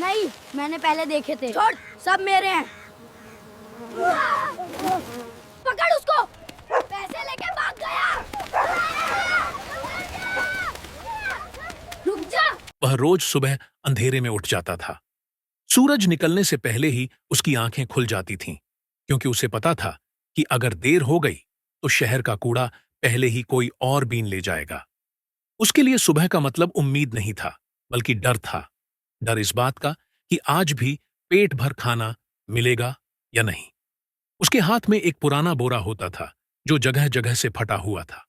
नहीं, मैंने पहले देखे थे। छोड़, सब मेरे हैं। पकड़ उसको, पैसे लेके भाग गया। रुक जा। वह रोज सुबह अंधेरे में उठ जाता था। सूरज निकलने से पहले ही उसकी आंखें खुल जाती थीं, क्योंकि उसे पता था कि अगर देर हो गई तो शहर का कूड़ा पहले ही कोई और बीन ले जाएगा। उसके लिए सुबह का मतलब उम्मीद नहीं था, बल्कि डर था। डर इस बात का कि आज भी पेट भर खाना मिलेगा या नहीं। उसके हाथ में एक पुराना बोरा होता था जो जगह जगह से फटा हुआ था।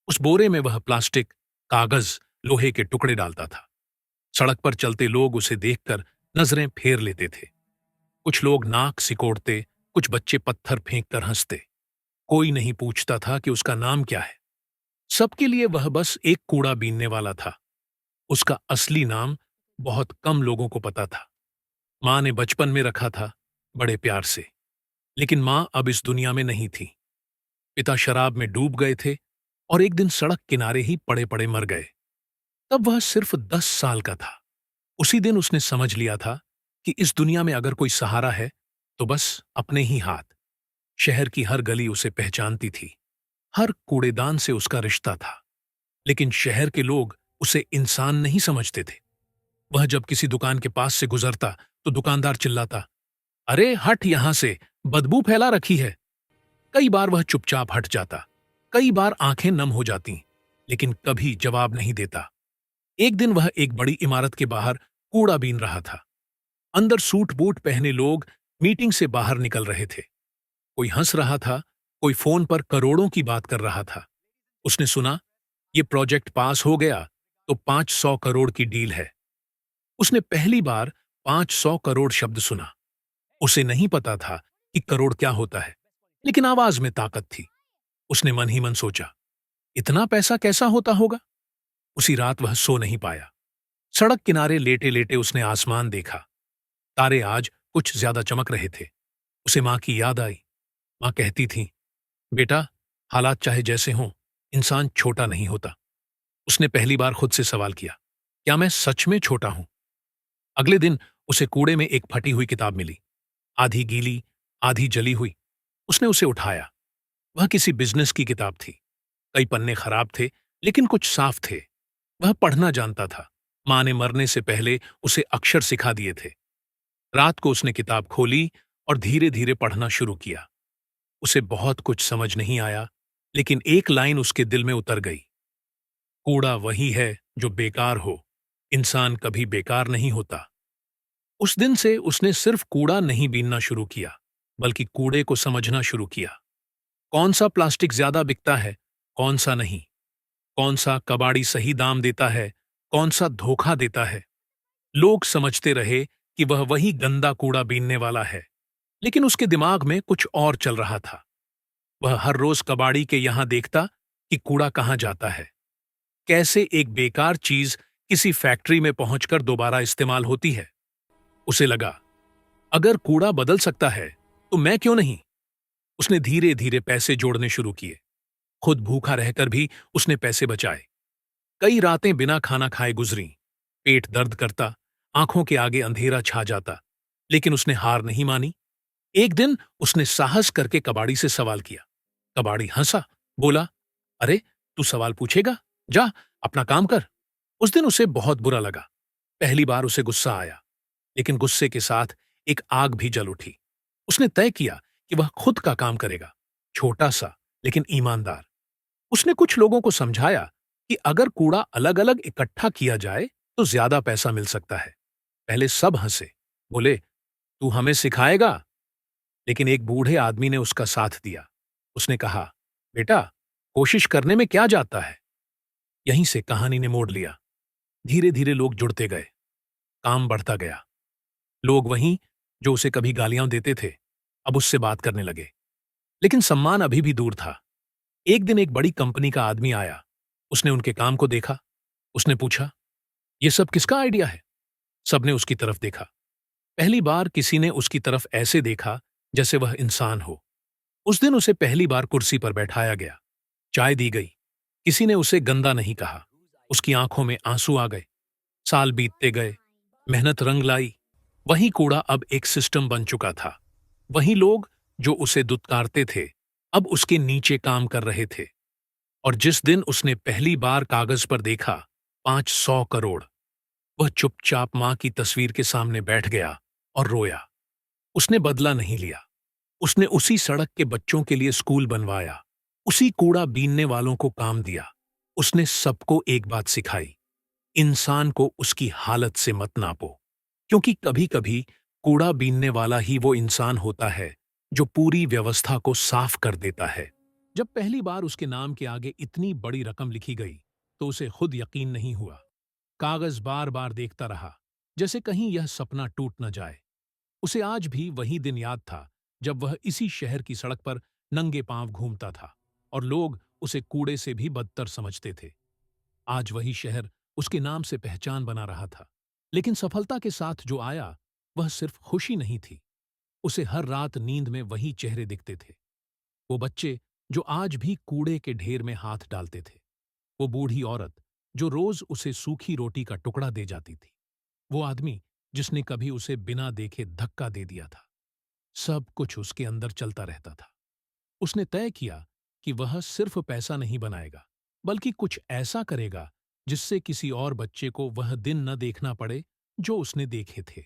उस बोरे में वह प्लास्टिक, कागज, लोहे के टुकड़े डालता था। सड़क पर चलते लोग उसे देखकर नजरें फेर लेते थे। कुछ लोग नाक सिकोड़ते, कुछ बच्चे पत्थर फेंक कर हंसते। कोई नहीं पूछता था कि उसका नाम क्या है। सबके लिए वह बस एक कूड़ा बीनने वाला था। उसका असली नाम बहुत कम लोगों को पता था। मां ने बचपन में रखा था, बड़े प्यार से। लेकिन मां अब इस दुनिया में नहीं थी। पिता शराब में डूब गए थे और एक दिन सड़क किनारे ही पड़े पड़े मर गए। तब वह सिर्फ 10 साल का था। उसी दिन उसने समझ लिया था कि इस दुनिया में अगर कोई सहारा है तो बस अपने ही हाथ। शहर की हर गली उसे पहचानती थी, हर कूड़ेदान से उसका रिश्ता था। लेकिन शहर के लोग उसे इंसान नहीं समझते थे। वह जब किसी दुकान के पास से गुजरता तो दुकानदार चिल्लाता, अरे हट यहां से, बदबू फैला रखी है। कई बार वह चुपचाप हट जाता, कई बार आंखें नम हो जाती, लेकिन कभी जवाब नहीं देता। एक दिन वह एक बड़ी इमारत के बाहर कूड़ा बीन रहा था। अंदर सूट बूट पहने लोग मीटिंग से बाहर निकल रहे थे। कोई हंस रहा था, कोई फोन पर करोड़ों की बात कर रहा था। उसने सुना, ये प्रोजेक्ट पास हो गया तो 500 करोड़ की डील है। उसने पहली बार 500 करोड़ शब्द सुना। उसे नहीं पता था कि करोड़ क्या होता है, लेकिन आवाज में ताकत थी। उसने मन ही मन सोचा, इतना पैसा कैसा होता होगा। उसी रात वह सो नहीं पाया। सड़क किनारे लेटे लेटे उसने आसमान देखा। तारे आज कुछ ज्यादा चमक रहे थे। उसे मां की याद आई। मां कहती थी, बेटा, हालात चाहे जैसे हों, इंसान छोटा नहीं होता। उसने पहली बार खुद से सवाल किया, क्या मैं सच में छोटा हूं? अगले दिन उसे कूड़े में एक फटी हुई किताब मिली, आधी गीली, आधी जली हुई। उसने उसे उठाया। वह किसी बिजनेस की किताब थी। कई पन्ने खराब थे, लेकिन कुछ साफ थे। वह पढ़ना जानता था। मां ने मरने से पहले उसे अक्षर सिखा दिए थे। रात को उसने किताब खोली और धीरे धीरे पढ़ना शुरू किया। उसे बहुत कुछ समझ नहीं आया, लेकिन एक लाइन उसके दिल में उतर गई, कूड़ा वही है जो बेकार हो, इंसान कभी बेकार नहीं होता। उस दिन से उसने सिर्फ कूड़ा नहीं बीनना शुरू किया, बल्कि कूड़े को समझना शुरू किया। कौन सा प्लास्टिक ज्यादा बिकता है, कौन सा नहीं। कौन सा कबाड़ी सही दाम देता है, कौन सा धोखा देता है। लोग समझते रहे कि वह वही गंदा कूड़ा बीनने वाला है, लेकिन उसके दिमाग में कुछ और चल रहा था। वह हर रोज कबाड़ी के यहां देखता कि कूड़ा कहां जाता है, कैसे एक बेकार चीज किसी फैक्ट्री में पहुंचकर दोबारा इस्तेमाल होती है। उसे लगा, अगर कूड़ा बदल सकता है तो मैं क्यों नहीं। उसने धीरे धीरे पैसे जोड़ने शुरू किए। खुद भूखा रहकर भी उसने पैसे बचाए। कई रातें बिना खाना खाए गुजरी। पेट दर्द करता, आंखों के आगे अंधेरा छा जाता, लेकिन उसने हार नहीं मानी। एक दिन उसने साहस करके कबाड़ी से सवाल किया। कबाड़ी हंसा, बोला, अरे तू सवाल पूछेगा, जा अपना काम कर। उस दिन उसे बहुत बुरा लगा। पहली बार उसे गुस्सा आया, लेकिन गुस्से के साथ एक आग भी जल उठी। उसने तय किया कि वह खुद का काम करेगा, छोटा सा लेकिन ईमानदार। उसने कुछ लोगों को समझाया कि अगर कूड़ा अलग अलग इकट्ठा किया जाए तो ज्यादा पैसा मिल सकता है। पहले सब हंसे, बोले, तू हमें सिखाएगा? लेकिन एक बूढ़े आदमी ने उसका साथ दिया। उसने कहा, बेटा, कोशिश करने में क्या जाता है। यहीं से कहानी ने मोड़ लिया। धीरे धीरे लोग जुड़ते गए, काम बढ़ता गया। लोग वहीं जो उसे कभी गालियां देते थे, अब उससे बात करने लगे। लेकिन सम्मान अभी भी दूर था। एक दिन एक बड़ी कंपनी का आदमी आया। उसने उनके काम को देखा। उसने पूछा, ये सब किसका आइडिया है? सबने उसकी तरफ देखा। पहली बार किसी ने उसकी तरफ ऐसे देखा जैसे वह इंसान हो। उस दिन उसे पहली बार कुर्सी पर बैठाया गया। चाय दी गई। किसी ने उसे गंदा नहीं कहा। उसकी आंखों में आंसू आ गए। साल बीतते गए, मेहनत रंग लाई। वही कूड़ा अब एक सिस्टम बन चुका था। वही लोग जो उसे दुत्कारते थे, अब उसके नीचे काम कर रहे थे। और जिस दिन उसने पहली बार कागज पर देखा 500 करोड़, वह चुपचाप मां की तस्वीर के सामने बैठ गया और रोया। उसने बदला नहीं लिया। उसने उसी सड़क के बच्चों के लिए स्कूल बनवाया, उसी कूड़ा बीनने वालों को काम दिया। उसने सबको एक बात सिखाई, इंसान को उसकी हालत से मत नापो, क्योंकि कभी-कभी कूड़ा बीनने वाला ही वो इंसान होता है जो पूरी व्यवस्था को साफ कर देता है। जब पहली बार उसके नाम के आगे इतनी बड़ी रकम लिखी गई, तो उसे खुद यकीन नहीं हुआ। कागज बार-बार देखता रहा, जैसे कहीं यह सपना टूट न जाए। उसे आज भी वही दिन याद था जब वह इसी शहर की सड़क पर नंगे पांव घूमता था और लोग उसे कूड़े से भी बदतर समझते थे। आज वही शहर उसके नाम से पहचान बना रहा था। लेकिन सफलता के साथ जो आया, वह सिर्फ खुशी नहीं थी। उसे हर रात नींद में वही चेहरे दिखते थे। वो बच्चे जो आज भी कूड़े के ढेर में हाथ डालते थे। वो बूढ़ी औरत जो रोज उसे सूखी रोटी का टुकड़ा दे जाती थी। वो आदमी जिसने कभी उसे बिना देखे धक्का दे दिया था। सब कुछ उसके अंदर चलता रहता था। उसने तय किया कि वह सिर्फ पैसा नहीं बनाएगा, बल्कि कुछ ऐसा करेगा जिससे किसी और बच्चे को वह दिन न देखना पड़े जो उसने देखे थे।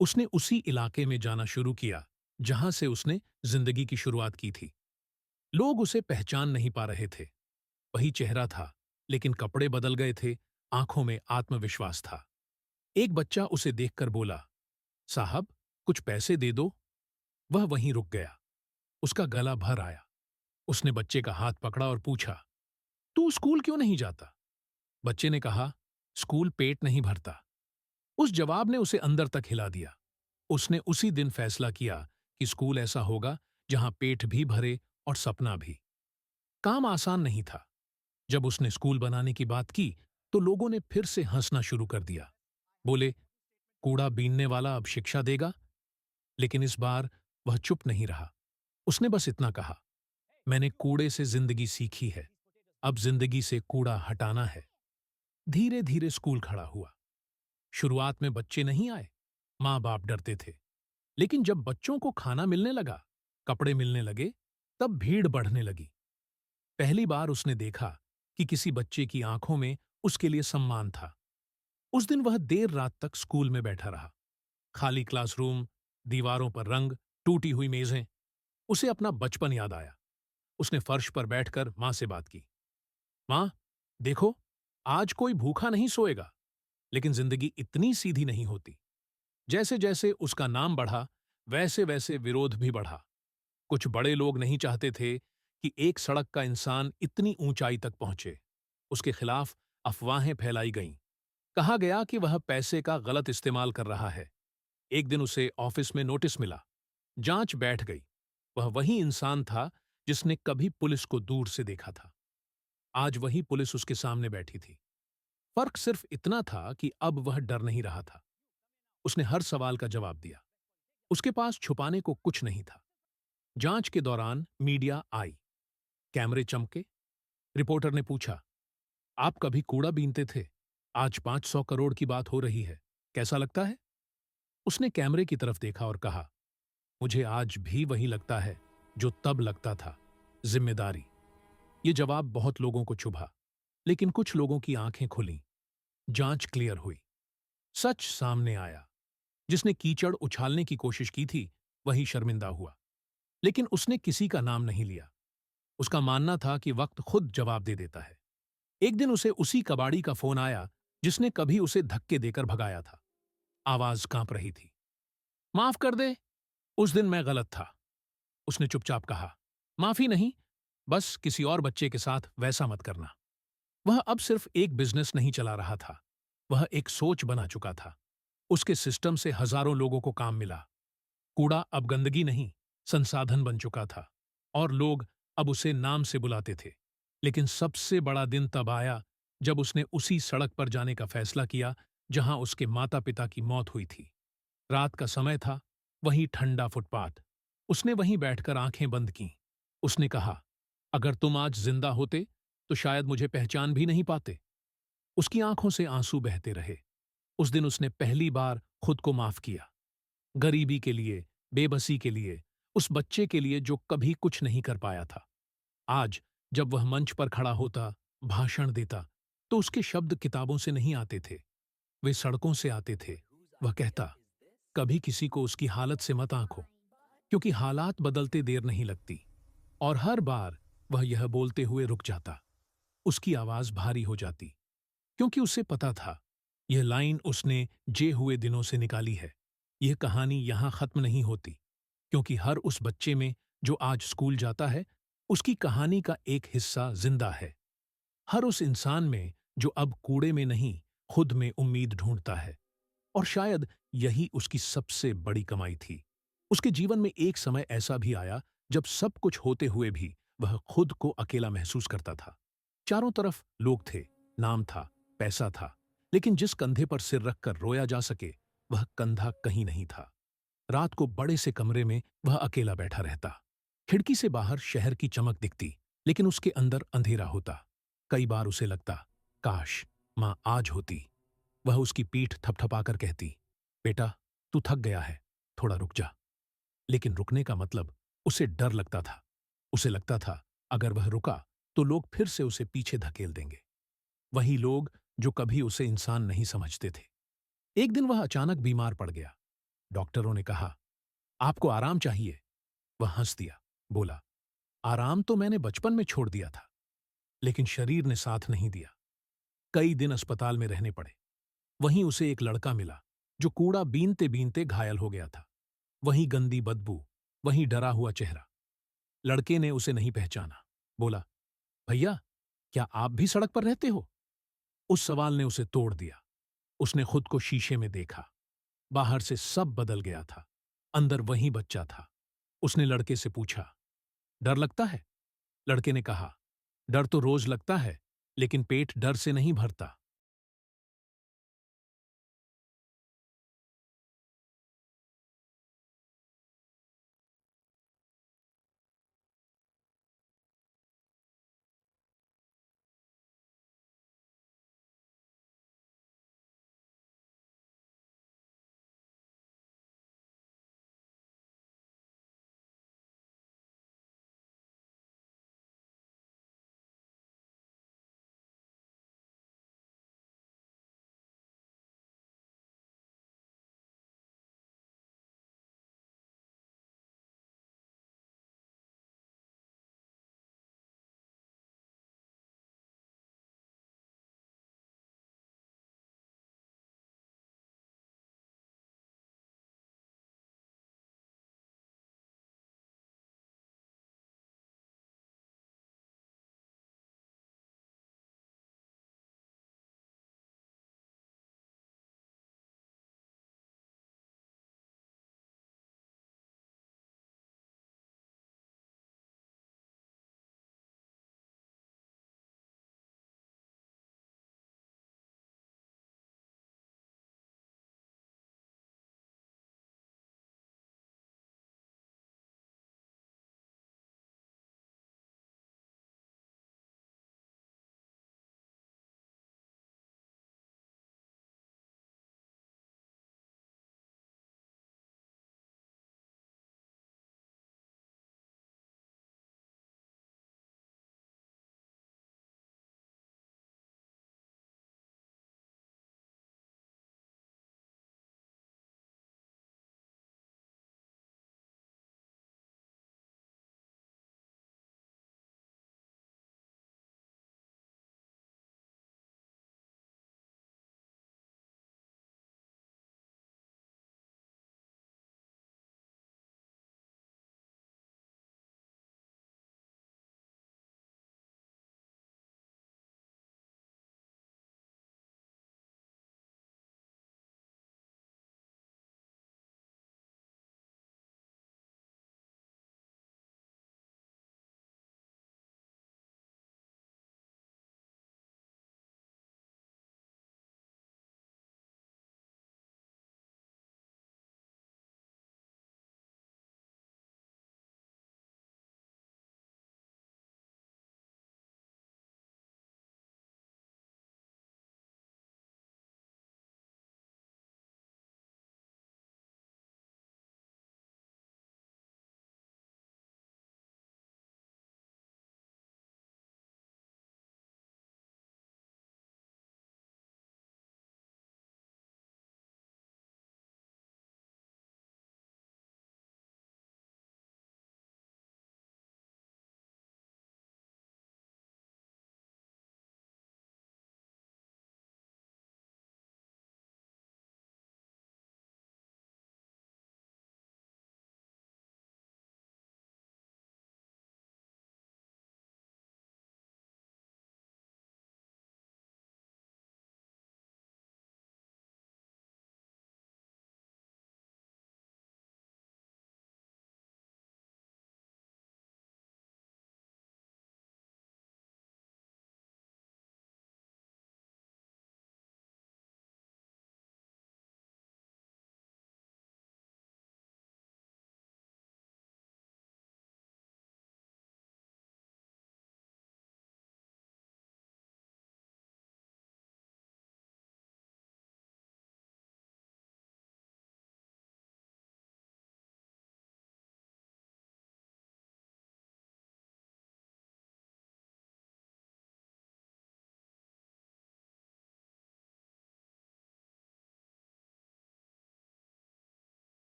उसने उसी इलाके में जाना शुरू किया जहां से उसने जिंदगी की शुरुआत की थी। लोग उसे पहचान नहीं पा रहे थे। वही चेहरा था, लेकिन कपड़े बदल गए थे, आंखों में आत्मविश्वास था। एक बच्चा उसे देखकर बोला, साहब, कुछ पैसे दे दो। वह वहीं रुक गया। उसका गला भर आया। उसने बच्चे का हाथ पकड़ा और पूछा, तू स्कूल क्यों नहीं जाता? बच्चे ने कहा, स्कूल पेट नहीं भरता। उस जवाब ने उसे अंदर तक हिला दिया। उसने उसी दिन फैसला किया कि स्कूल ऐसा होगा जहां पेट भी भरे और सपना भी। काम आसान नहीं था। जब उसने स्कूल बनाने की बात की, तो लोगों ने फिर से हंसना शुरू कर दिया। बोले, कूड़ा बीनने वाला अब शिक्षा देगा? लेकिन इस बार वह चुप नहीं रहा। उसने बस इतना कहा, मैंने कूड़े से जिंदगी सीखी है, अब जिंदगी से कूड़ा हटाना है। धीरे धीरे स्कूल खड़ा हुआ। शुरुआत में बच्चे नहीं आए, माँ बाप डरते थे। लेकिन जब बच्चों को खाना मिलने लगा, कपड़े मिलने लगे, तब भीड़ बढ़ने लगी। पहली बार उसने देखा कि किसी बच्चे की आंखों में उसके लिए सम्मान था। उस दिन वह देर रात तक स्कूल में बैठा रहा। खाली क्लासरूम, दीवारों पर रंग, टूटी हुई मेजें। उसे अपना बचपन याद आया। उसने फर्श पर बैठकर मां से बात की। मां, देखो, आज कोई भूखा नहीं सोएगा। लेकिन जिंदगी इतनी सीधी नहीं होती। जैसे जैसे उसका नाम बढ़ा, वैसे वैसे विरोध भी बढ़ा। कुछ बड़े लोग नहीं चाहते थे कि एक सड़क का इंसान इतनी ऊंचाई तक पहुंचे। उसके खिलाफ अफवाहें फैलाई गईं। कहा गया कि वह पैसे का गलत इस्तेमाल कर रहा है। एक दिन उसे ऑफिस में नोटिस मिला। जांच बैठ गई। वह वही इंसान था जिसने कभी पुलिस को दूर से देखा था। आज वही पुलिस उसके सामने बैठी थी। फर्क सिर्फ इतना था कि अब वह डर नहीं रहा था। उसने हर सवाल का जवाब दिया। उसके पास छुपाने को कुछ नहीं था। जांच के दौरान मीडिया आई। कैमरे चमके। रिपोर्टर ने पूछा, आप कभी कूड़ा बीनते थे? आज 500 करोड़ की बात हो रही है। कैसा लगता है? उसने कैमरे की तरफ देखा और कहा, मुझे आज भी वही लगता है जो तब लगता था, जिम्मेदारी। ये जवाब बहुत लोगों को चुभा, लेकिन कुछ लोगों की आंखें खुलीं। जांच क्लियर हुई। सच सामने आया। जिसने कीचड़ उछालने की कोशिश की थी, वही शर्मिंदा हुआ। लेकिन उसने किसी का नाम नहीं लिया। उसका मानना था कि वक्त खुद जवाब दे देता है। एक दिन उसे उसी कबाड़ी का फोन आया जिसने कभी उसे धक्के देकर भगाया था। आवाज कांप रही थी। माफ कर दे, उस दिन मैं गलत था। उसने चुपचाप कहा, माफी नहीं, बस किसी और बच्चे के साथ वैसा मत करना। वह अब सिर्फ एक बिजनेस नहीं चला रहा था, वह एक सोच बना चुका था। उसके सिस्टम से हजारों लोगों को काम मिला। कूड़ा अब गंदगी नहीं, संसाधन बन चुका था। और लोग अब उसे नाम से बुलाते थे। लेकिन सबसे बड़ा दिन तब आया जब उसने उसी सड़क पर जाने का फैसला किया जहां उसके माता पिता की मौत हुई थी। रात का समय था, वही ठंडा फुटपाथ। उसने वहीं बैठकर आंखें बंद कीं। उसने कहा, अगर तुम आज जिंदा होते तो शायद मुझे पहचान भी नहीं पाते। उसकी आंखों से आंसू बहते रहे। उस दिन उसने पहली बार खुद को माफ किया। गरीबी के लिए, बेबसी के लिए, उस बच्चे के लिए जो कभी कुछ नहीं कर पाया था। आज जब वह मंच पर खड़ा होता, भाषण देता, तो उसके शब्द किताबों से नहीं आते थे, वे सड़कों से आते थे। वह कहता, कभी किसी को उसकी हालत से मत आंको, क्योंकि हालात बदलते देर नहीं लगती। और हर बार वह यह बोलते हुए रुक जाता। उसकी आवाज भारी हो जाती, क्योंकि उसे पता था यह लाइन उसने जे हुए दिनों से निकाली है। यह कहानी यहां खत्म नहीं होती, क्योंकि हर उस बच्चे में जो आज स्कूल जाता है, उसकी कहानी का एक हिस्सा जिंदा है। हर उस इंसान में जो अब कूड़े में नहीं, खुद में उम्मीद ढूंढता है। और शायद यही उसकी सबसे बड़ी कमाई थी। उसके जीवन में एक समय ऐसा भी आया जब सब कुछ होते हुए भी वह खुद को अकेला महसूस करता था। चारों तरफ लोग थे, नाम था, पैसा था, लेकिन जिस कंधे पर सिर रखकर रोया जा सके, वह कंधा कहीं नहीं था। रात को बड़े से कमरे में वह अकेला बैठा रहता। खिड़की से बाहर शहर की चमक दिखती, लेकिन उसके अंदर अंधेरा होता। कई बार उसे लगता, काश मां आज होती। वह उसकी पीठ थपथपाकर कहती, बेटा तू थक गया है, थोड़ा रुक जा। लेकिन रुकने का मतलब उसे डर लगता था। उसे लगता था अगर वह रुका तो लोग फिर से उसे पीछे धकेल देंगे, वही लोग जो कभी उसे इंसान नहीं समझते थे। एक दिन वह अचानक बीमार पड़ गया। डॉक्टरों ने कहा, आपको आराम चाहिए। वह हंस दिया, बोला, आराम तो मैंने बचपन में छोड़ दिया था, लेकिन शरीर ने साथ नहीं दिया। कई दिन अस्पताल में रहने पड़े। वहीं उसे एक लड़का मिला जो कूड़ा बीनते बीनते घायल हो गया था। वहीं गंदी बदबू, वहीं डरा हुआ चेहरा। लड़के ने उसे नहीं पहचाना। बोला, भैया क्या आप भी सड़क पर रहते हो? उस सवाल ने उसे तोड़ दिया। उसने खुद को शीशे में देखा। बाहर से सब बदल गया था, अंदर वही बच्चा था। उसने लड़के से पूछा, डर लगता है? लड़के ने कहा, डर तो रोज लगता है, लेकिन पेट डर से नहीं भरता।